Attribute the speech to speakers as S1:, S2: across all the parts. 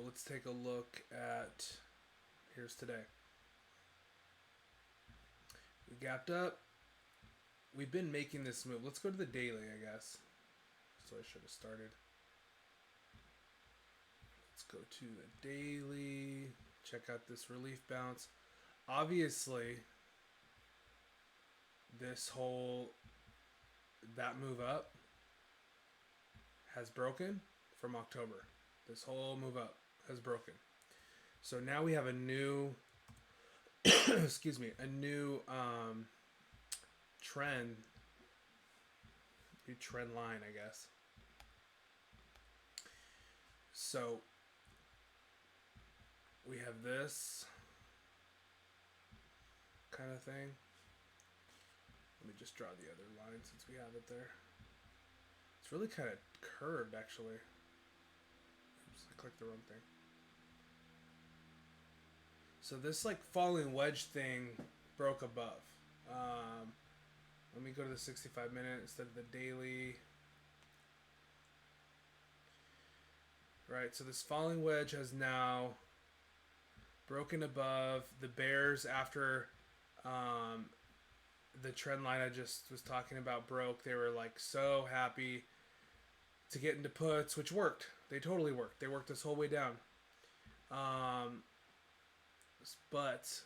S1: let's take a look at, here's today. We gapped up. We've been making this move. Let's go to the daily, I guess. So I should have started. Let's go to the daily. Check out this relief bounce. Obviously, that move up has broken from October. This whole move up has broken. So now we have a new, excuse me, a new trend, new trend line, I guess. So we have this kind of thing. Let me just draw the other line since we have it there. It's really kind of curved, actually. Oops, I clicked the wrong thing. So this like falling wedge thing broke above. Let me go to the 65 minute instead of the daily. Right, so this falling wedge has now broken above the bears after the trend line I just was talking about broke. They were like so happy to get into puts, which worked. They totally worked. They worked this whole way down. But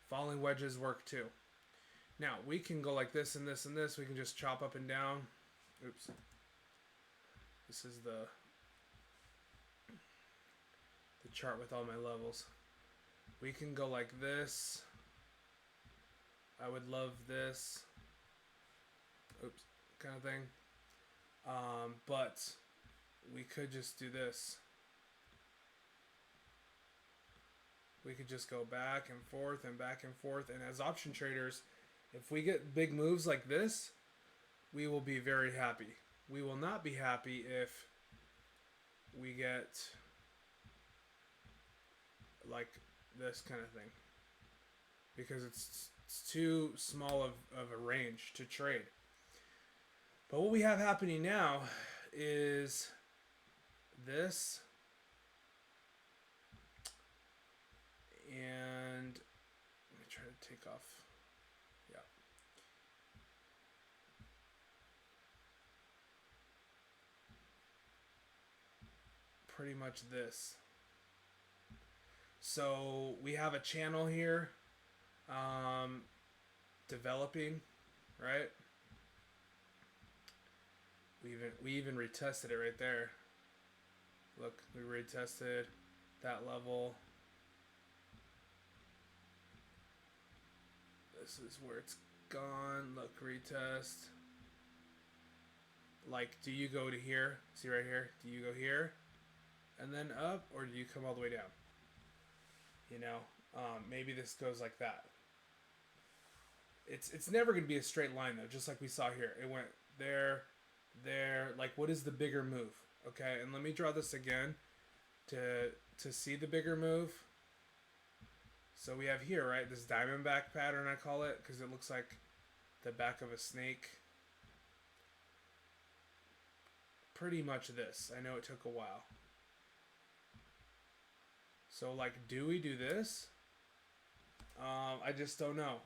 S1: falling wedges work too. Now we can go like this and this and this. We can just chop up and down. Oops. This is the chart with all my levels. We can go like this. I would love this. Oops, kind of thing. But we could just do this. We could just go back and forth and back and forth. And as option traders, if we get big moves like this, we will be very happy. We will not be happy if we get like this kind of thing, because it's too small of a range to trade. But what we have happening now is this, and let me try to take off. Yeah. Pretty much this. So we have a channel here developing, right? We even retested it right there. Look, we retested that level. This is where it's gone. Look, retest. Like, do you go to here? See right here? Do you go here and then up, or do you come all the way down? You know, maybe this goes like that. It's never going to be a straight line though, just like we saw here. It went there, there. Like, what is the bigger move? Okay, and let me draw this again to see the bigger move. So we have here, right, this diamondback pattern, I call it, because it looks like the back of a snake. Pretty much this. I know it took a while. So, like, do we do this? I just don't know.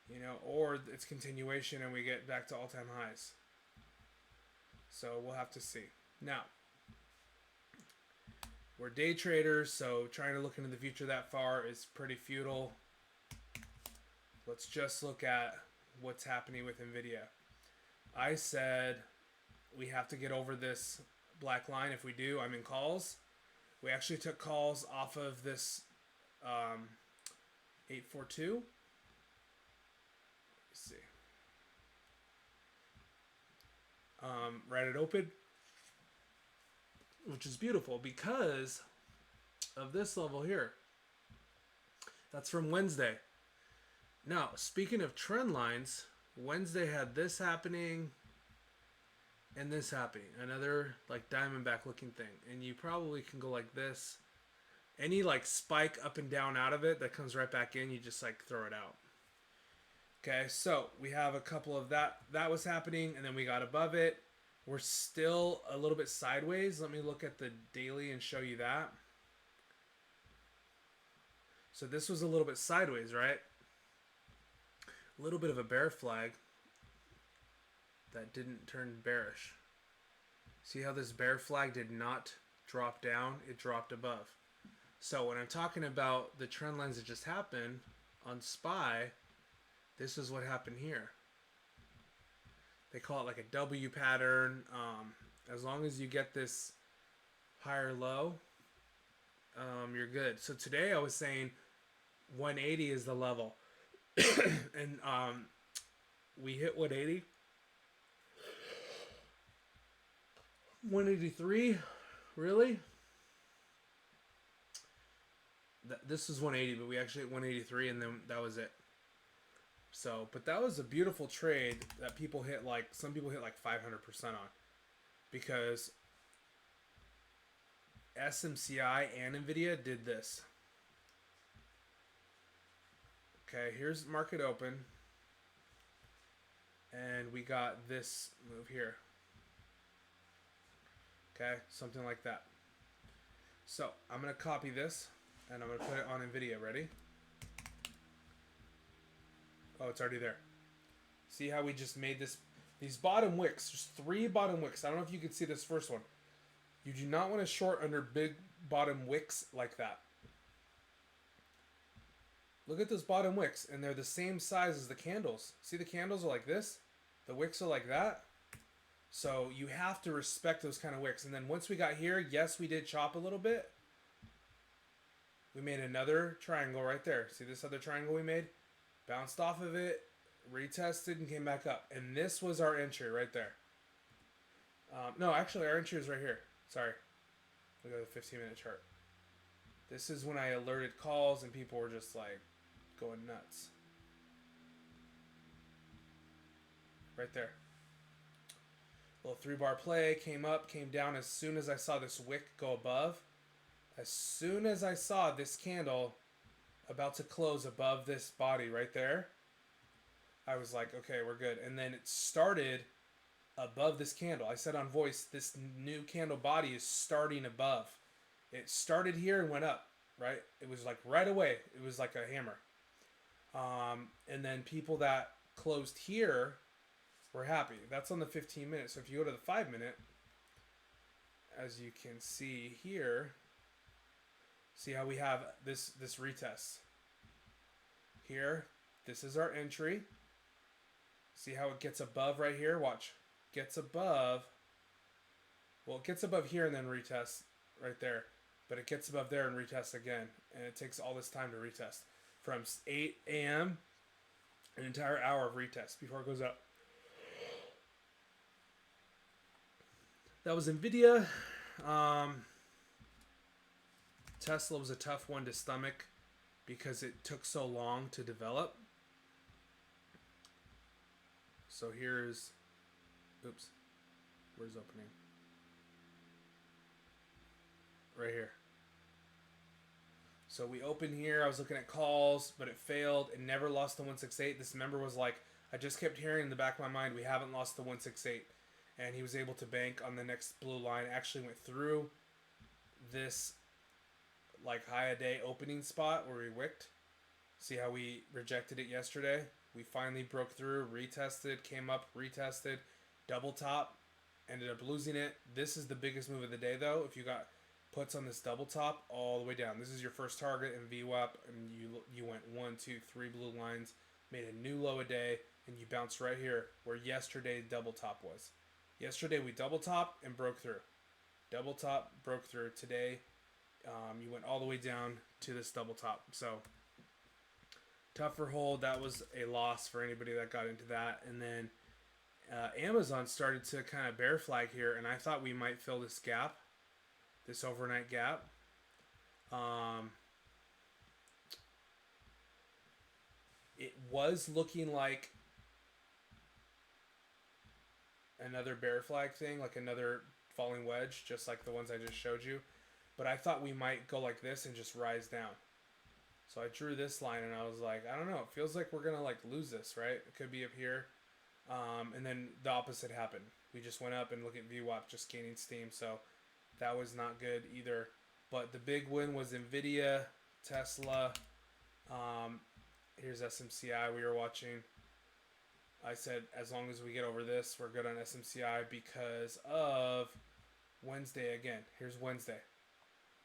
S1: You know, or it's continuation and we get back to all-time highs. So we'll have to see. Now, we're day traders, so trying to look into the future that far is pretty futile. Let's just look at what's happening with Nvidia. I said we have to get over this black line. If we do, I'm in calls. We actually took calls off of this 842. Let's see. Right at open, which is beautiful because of this level here. That's from Wednesday. Now, speaking of trend lines, Wednesday had this happening and this happening. Another like diamondback looking thing. And you probably can go like this. Any like spike up and down out of it that comes right back in, you just like throw it out. Okay, so we have a couple of that was happening, and then we got above it. We're still a little bit sideways. Let me look at the daily and show you that. So this was a little bit sideways, right? A little bit of a bear flag that didn't turn bearish. See how this bear flag did not drop down? It dropped above. So when I'm talking about the trend lines that just happened on SPY, this is what happened here. They call it like a W pattern. As long as you get this higher low, you're good. So today I was saying 180 is the level. And we hit 180. 183? Really? This is 180, but we actually hit 183, and then that was it. So, but that was a beautiful trade that people hit, like, some people hit like 500% on. Because SMCI and Nvidia did this. Okay, here's market open. And we got this move here. Okay, something like that. So, I'm going to copy this, and I'm going to put it on Nvidia. Ready? Oh, it's already there. See how we just made this? These bottom wicks, just 3 bottom wicks. I don't know if you can see this first one. You do not want to short under big bottom wicks like that. Look at those bottom wicks, and they're the same size as the candles. See, the candles are like this. The wicks are like that. So you have to respect those kind of wicks. And then once we got here, yes, we did chop a little bit. We made another triangle right there. See this other triangle we made? Bounced off of it, retested, and came back up. And this was our entry right there. No, actually, our entry is right here. Sorry. Look at the 15-minute chart. This is when I alerted calls and people were just like going nuts. Right there. Little 3-bar play, came up, came down as soon as I saw this wick go above. As soon as I saw this candle about to close above this body right there, I was like, okay, we're good. And then it started above this candle. I said on voice, this new candle body is starting above. It started here and went up, right? It was like right away. It was like a hammer. And then people that closed here were happy. That's on the 15-minute. So if you go to the 5-minute, as you can see here, see how we have this retest. Here, this is our entry. See how it gets above right here? Watch. Gets above. Well, it gets above here and then retest right there. But it gets above there and retests again. And it takes all this time to retest. From 8 a.m., an entire hour of retest before it goes up. That was Nvidia. Tesla was a tough one to stomach because it took so long to develop. So here's, oops, where's opening? Right here. So we opened here. I was looking at calls, but it failed. It never lost the 168. This member was like, I just kept hearing in the back of my mind, we haven't lost the 168. And he was able to bank on the next blue line. Actually went through this like high a day opening spot where we wicked. See how we rejected it yesterday? We finally broke through, retested, came up, retested, double top, ended up losing it. This is the biggest move of the day though. If you got puts on this double top all the way down. This is your first target in VWAP, and you went 1, 2, 3 blue lines, made a new low a day, and you bounced right here where yesterday double top was. Yesterday we double topped and broke through. Double top, broke through. Today you went all the way down to this double top. So tougher hold. That was a loss for anybody that got into that. And then Amazon started to kind of bear flag here, and I thought we might fill this gap, this overnight gap. It was looking like another bear flag thing, like another falling wedge, just like the ones I just showed you. But I thought we might go like this and just rise down. So I drew this line and I was like, I don't know. It feels like we're going to like lose this, right? It could be up here. And then the opposite happened. We just went up and look at VWAP just gaining steam. So that was not good either. But the big win was Nvidia, Tesla. Here's SMCI we were watching. I said as long as we get over this, we're good on SMCI because of Wednesday again. Here's Wednesday.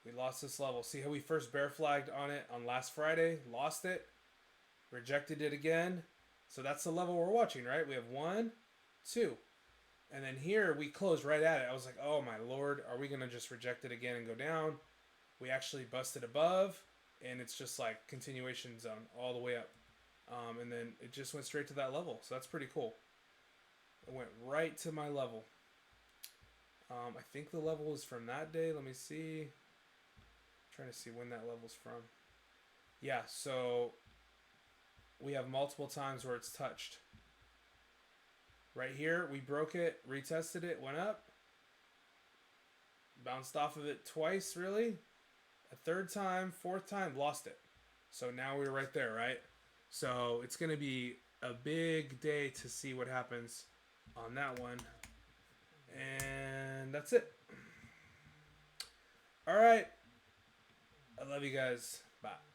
S1: We lost this level. See how we first bear flagged on it on last Friday? Lost it. Rejected it again. So that's the level we're watching, right? We have 1, 2. And then here we closed right at it. I was like, oh my lord, are we going to just reject it again and go down? We actually busted above, and it's just like continuation zone all the way up. And then it just went straight to that level. So that's pretty cool. It went right to my level. I think the level is from that day. Let me see. I'm trying to see when that level's from. Yeah, so we have multiple times where it's touched. Right here, we broke it, retested it, went up. Bounced off of it twice, really. A third time, fourth time, lost it. So now we're right there, right? So it's going to be a big day to see what happens on that one. And that's it. All right. I love you guys. Bye.